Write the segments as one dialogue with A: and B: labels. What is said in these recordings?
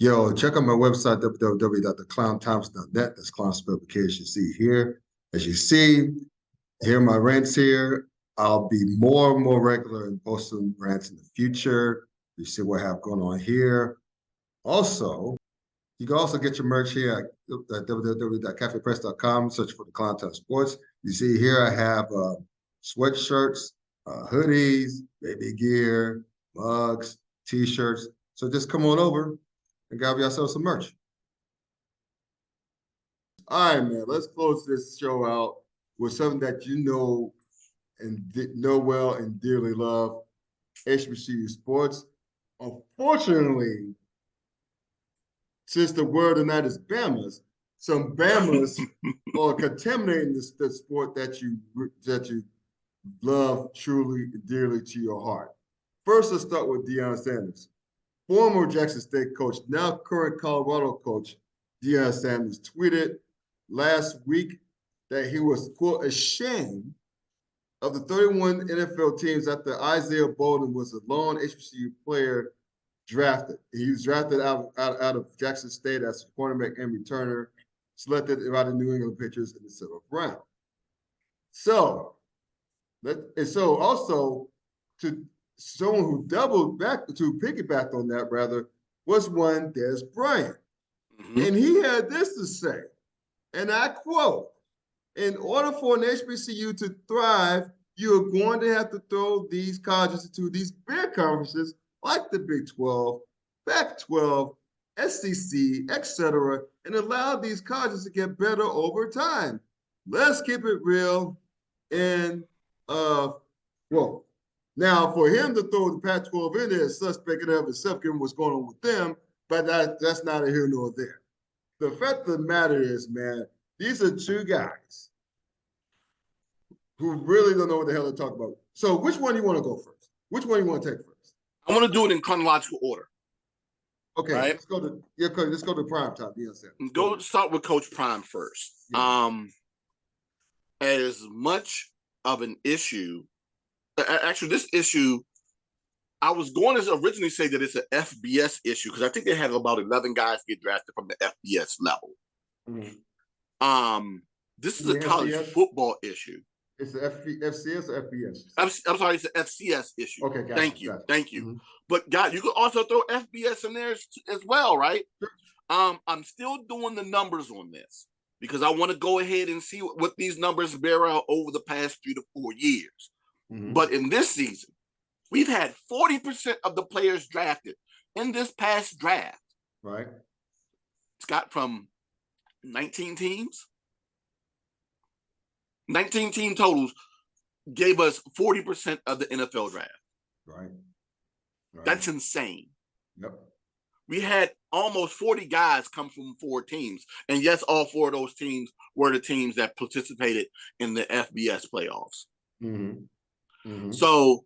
A: Yo, check out my website, www.theclownthompson.net. That's clown spelled with K, as you see here. As you see, here are my rants here. I'll be more and more regular in posting rants in the future. You see what I have going on here. Also, you can also get your merch here at www.cafepress.com. Search for the Clown Sports. You see here I have sweatshirts, hoodies, baby gear, mugs, t-shirts. So just come on over and grab yourself some merch. All right, man. Let's close this show out with something that you know and know well and dearly love, HBCU sports. Unfortunately, since the word tonight is Bamas, some Bamas are contaminating the sport that you love truly dearly to your heart. First, let's start with Deion Sanders. Former Jackson State coach, now current Colorado coach, Deion Sanders tweeted last week that he was, quote, ashamed of the 31 NFL teams after Isaiah Bolden was a lone HBCU player drafted. He was drafted out of Jackson State as a cornerback and returner, selected by the New England Patriots in the 7th round. So also to someone who doubled back to piggyback on that rather was one Dez Bryant. Mm-hmm. And he had this to say, and I quote, in order for an HBCU to thrive, you're going to have to throw these colleges into these big conferences like the Big 12, Pac-12, SEC, etc., and allow these colleges to get better over time. Let's keep it real. And, well, now for him to throw the Pac-12 in there is suspect in of itself, given what's going on with them, but that's not a here nor there. The fact of the matter is, man, these are two guys who really don't know what the hell they're talking about. So which one do you want to go first? Which one do you want to take first?
B: I want to do it in chronological order.
A: Okay, right? Let's go to prime time.
B: Go start with Coach Prime first. Yeah. As much of an issue, actually, this issue, I was going to originally say that it's an FBS issue because I think they had about 11 guys get drafted from the FBS level. Mm-hmm. This is a college football issue.
A: It's the FCS or FBS?
B: I'm sorry, it's an FCS issue.
A: Okay, gotcha,
B: thank you.
A: Mm-hmm.
B: But God, you could also throw FBS in there as well, right? Sure. I'm still doing the numbers on this because I want to go ahead and see what these numbers bear out over the past 3 to 4 years. Mm-hmm. But in this season, we've had 40% of the players drafted in this past draft.
A: Right.
B: It's got from 19 teams. 19 team totals gave us 40% of the NFL draft.
A: Right.
B: That's insane.
A: Yep.
B: We had almost 40 guys come from 4 teams. And yes, all 4 of those teams were the teams that participated in the FBS playoffs. Mm-hmm. Mm-hmm. So,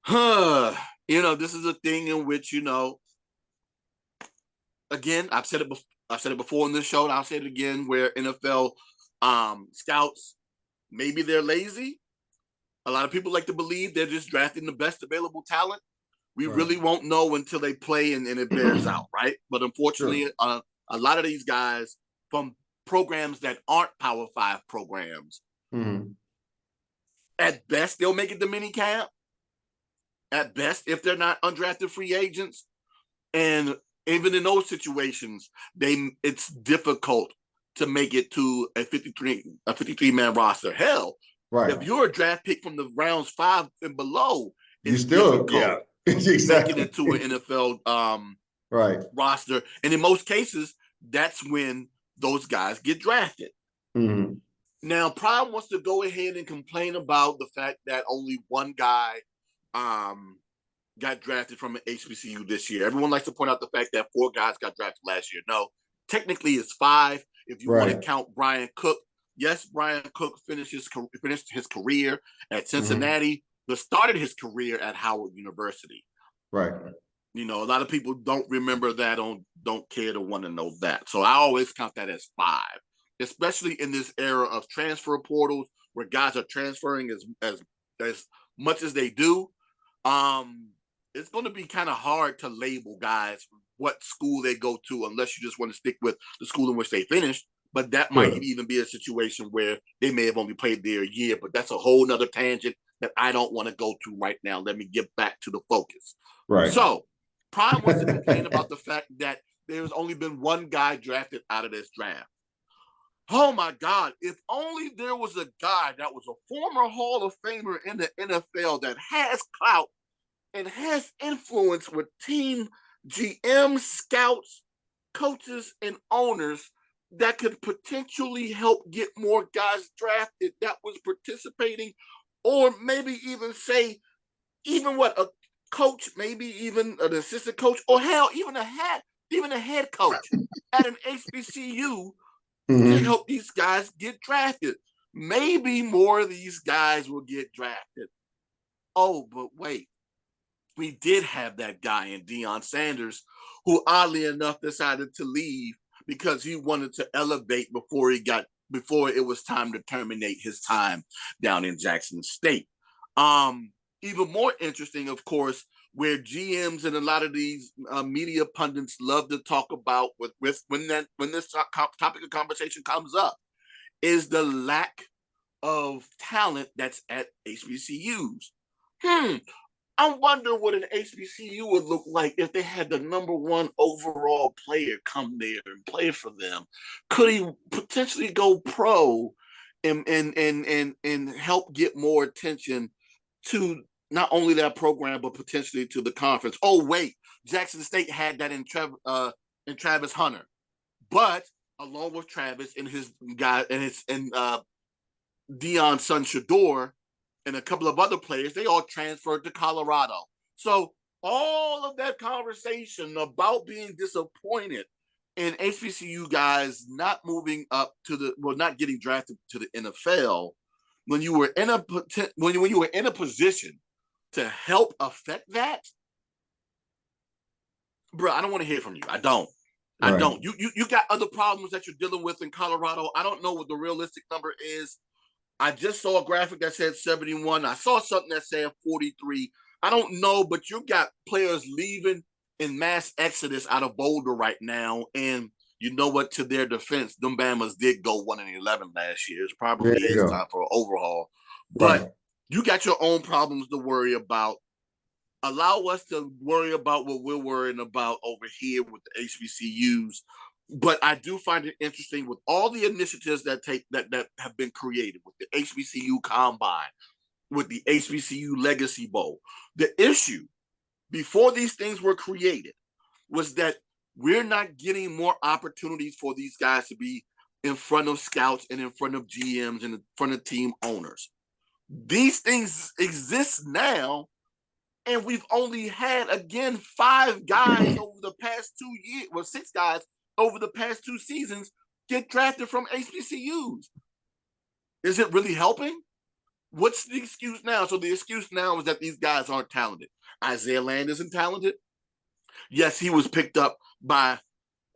B: this is a thing in which, again, I've said it before in this show, and I'll say it again, where NFL scouts, maybe they're lazy. A lot of people like to believe they're just drafting the best available talent. We really won't know until they play and it bears out, right? But unfortunately, sure. A lot of these guys from programs that aren't Power 5 programs, mm-hmm. at best, they'll make it to mini camp. At best, if they're not undrafted free agents. And even in those situations, it's difficult to make it to a 53-man roster. Hell, if you're a draft pick from the rounds 5 and below, it's difficult
A: exactly.
B: making it to an NFL roster. And in most cases, that's when those guys get drafted. Mm-hmm. Now, Prime wants to go ahead and complain about the fact that only one guy got drafted from an HBCU this year. Everyone likes to point out the fact that 4 guys got drafted last year. No, technically it's 5 if you want to count Brian Cook. Yes, Brian Cook finished his career at Cincinnati, mm-hmm. but started his career at Howard University.
A: Right.
B: A lot of people don't remember that, don't care to want to know that. So I always count that as 5, especially in this era of transfer portals where guys are transferring as much as they do. It's going to be kind of hard to label guys what school they go to, unless you just want to stick with the school in which they finished. But that
A: Sure.
B: might even be a situation where they may have only played there a year, but that's a whole nother tangent that I don't want to go to right now. Let me get back to the focus.
A: Right.
B: So Prime wants to complain about the fact that there's only been one guy drafted out of this draft. Oh my God, if only there was a guy that was a former Hall of Famer in the NFL that has clout and has influence with team GM, scouts, coaches, and owners that could potentially help get more guys drafted that was participating, or maybe even say, even what, a coach, maybe even an assistant coach, or hell, even a head coach at an HBCU to help these guys get drafted. Maybe more of these guys will get drafted. Oh, but wait. We did have that guy in Deion Sanders, who oddly enough decided to leave because he wanted to elevate before it was time to terminate his time down in Jackson State. Even more interesting, of course, where GMs and a lot of these media pundits love to talk about when this topic of conversation comes up, is the lack of talent that's at HBCUs. I wonder what an HBCU would look like if they had the number one overall player come there and play for them. Could he potentially go pro and help get more attention to not only that program, but potentially to the conference? Oh, wait, Jackson State had that in Travis Hunter. But along with Travis and his guy and Deion's son Shador, and a couple of other players, they all transferred to Colorado. So all of that conversation about being disappointed in HBCU guys not moving up to not getting drafted to the NFL, when you were in a position to help affect that, bro, I don't want to hear from you. I don't. Right. I don't. You got other problems that you're dealing with in Colorado. I don't know what the realistic number is. I just saw a graphic that said 71. I saw something that said 43. I don't know, but you got players leaving in mass exodus out of Boulder right now. And you know what? To their defense, them Bamas did go 1-11 last year. It's probably time for an overhaul. But you got your own problems to worry about. Allow us to worry about what we're worrying about over here with the HBCUs. But I do find it interesting with all the initiatives that have been created with the HBCU Combine, with the HBCU Legacy Bowl. The issue before these things were created was that we're not getting more opportunities for these guys to be in front of scouts and in front of GMs and in front of team owners. These things exist now, and we've only had, again, 5 guys over the past 2 years, well, 6 guys over the past 2 seasons get drafted from HBCUs. Is it really helping? What's the excuse now? So the excuse now is that these guys aren't talented. Isaiah Land isn't talented. Yes, he was picked up by,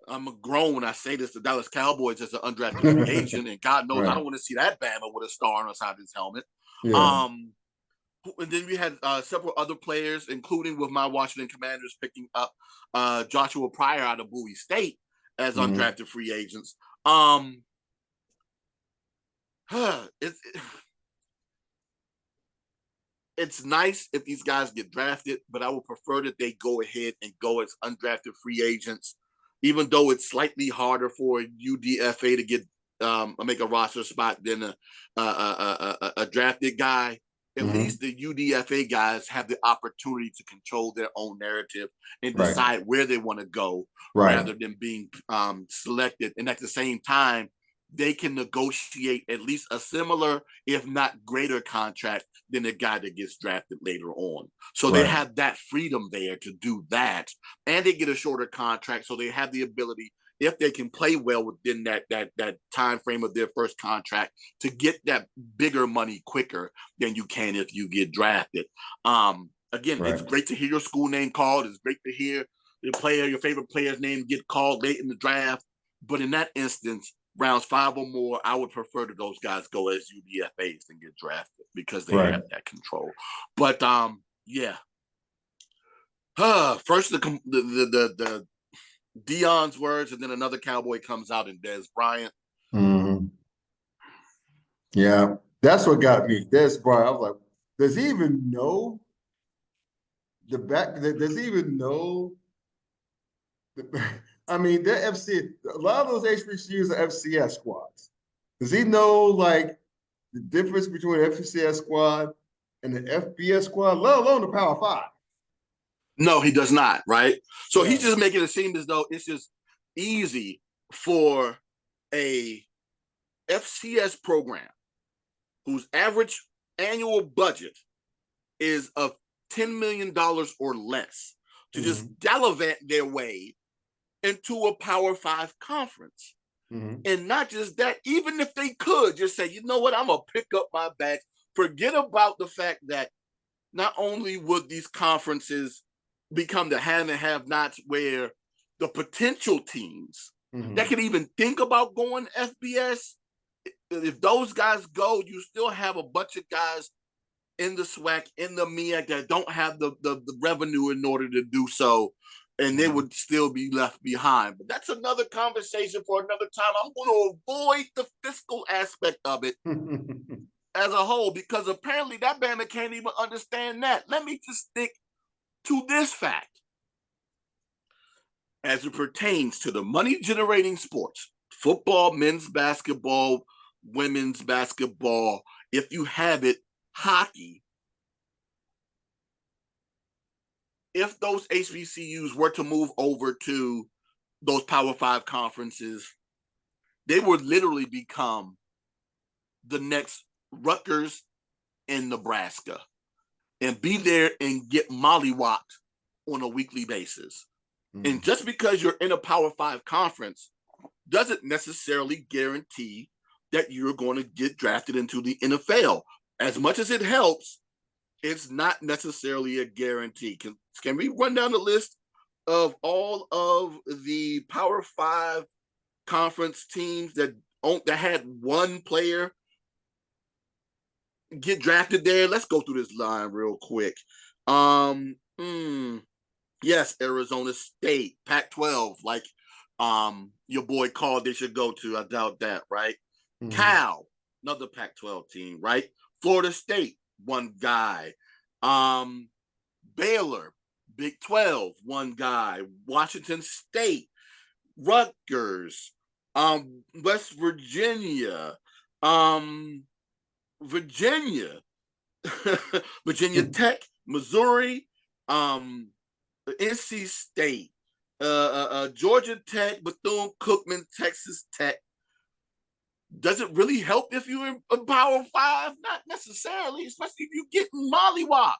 B: I'm grown when I say this, the Dallas Cowboys as an undrafted free agent, and God knows I don't want to see that Bama with a star on the side of his helmet. Yeah. And then we had several other players, including with my Washington Commanders picking up Joshua Pryor out of Bowie State as undrafted free agents. It's nice if these guys get drafted, but I would prefer that they go ahead and go as undrafted free agents, even though it's slightly harder for UDFA to get make a roster spot than a drafted guy. At least the UDFA guys have the opportunity to control their own narrative and decide where they want to go rather than being selected. And at the same time, they can negotiate at least a similar, if not greater, contract than the guy that gets drafted later on. So they have that freedom there to do that. And they get a shorter contract, so they have the ability, if they can play well within that time frame of their first contract, to get that bigger money quicker than you can if you get drafted. Again, it's great to hear your school name called. It's great to hear your favorite player's name get called late in the draft. But in that instance, rounds 5 or more, I would prefer that those guys go as UDFAs and get drafted because they have that control. But first Deion's words, and then another Cowboy comes out in Dez Bryant.
A: Mm-hmm. Yeah, that's what got me. Dez Bryant. I was like, does he even know the back? Does he even know? I mean, they're FC. A lot of those HBCUs are FCS squads. Does he know like the difference between an FCS squad and the FBS squad, let alone the Power Five?
B: No, he does not, right? So
A: Yeah.
B: he's just making it seem as though it's just easy for a FCS program whose average annual budget is of $10 million or less to just gallivant their way into a Power 5 conference. And not just that, even if they could just say, you know what, I'm going to pick up my bags, forget about the fact that not only would these conferences become the have and have nots where the potential teams that could even think about going FBS, if those guys go, you still have a bunch of guys in the SWAC, in the MEAC that don't have the revenue in order to do so, and they would still be left behind. But that's another conversation for another time. I'm going to avoid the fiscal aspect of it as a whole, because apparently that bandit can't even understand that. Let me just stick to this fact. As it pertains to the money-generating sports, football, men's basketball, women's basketball, if you have it, hockey, if those HBCUs were to move over to those Power 5 conferences, they would literally become the next Rutgers in Nebraska and be there and get mollywopped on a weekly basis. And just because you're in a Power 5 conference doesn't necessarily guarantee that you're going to get drafted into the NFL. As much as it helps, it's not necessarily a guarantee. Can we run down the list of all of the Power 5 conference teams that had one player get drafted there? Let's go through this line real quick. Yes, Arizona State, Pac-12, like your boy called they should go to. I doubt that, right? Cal, another Pac-12 team, right? Florida State, one guy. Baylor, Big 12, one guy. Washington State, Rutgers, West Virginia, Virginia, Virginia Tech, Missouri, NC State, Georgia Tech, Bethune-Cookman, Texas Tech. Does it really help if you're in Power 5? Not necessarily, especially if you're getting mollywopped.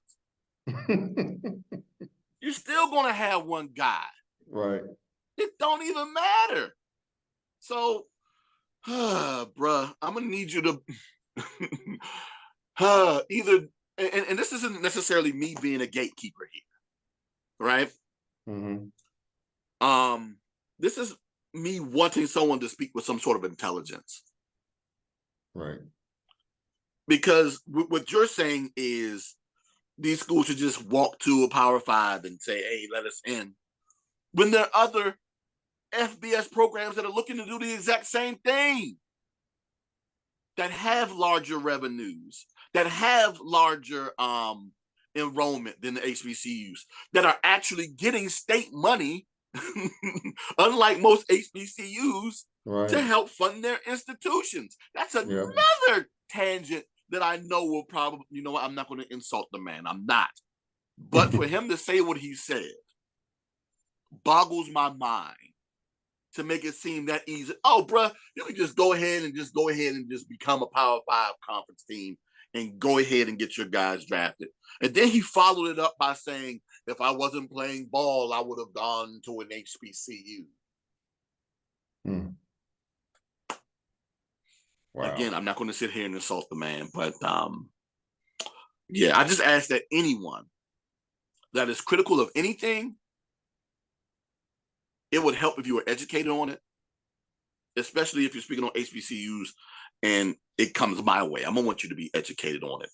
B: You're still going to have one guy.
A: Right.
B: It don't even matter. So, bruh, I'm going to need you to either, and this isn't necessarily me being a gatekeeper here, right? This is me wanting someone to speak with some sort of intelligence.
A: Right.
B: Because what you're saying is these schools should just walk to a Power 5 and say, hey, let us in. When there are other FBS programs that are looking to do the exact same thing, that have larger revenues, that have larger enrollment than the HBCUs, that are actually getting state money, unlike most HBCUs, to help fund their institutions. That's another tangent that I know will probably, you know what, I'm not going to insult the man. I'm not. But for him to say what he said boggles my mind, to make it seem that easy. Oh, bro, you can just go ahead and just become a Power 5 conference team and go ahead and get your guys drafted. And then he followed it up by saying, if I wasn't playing ball, I would have gone to an HBCU. Wow. Again, I'm not going to sit here and insult the man, but yeah, I just ask that anyone that is critical of anything, it would help if you were educated on it, especially if you're speaking on HBCUs and it comes my way. I'm going to want you to be educated on it.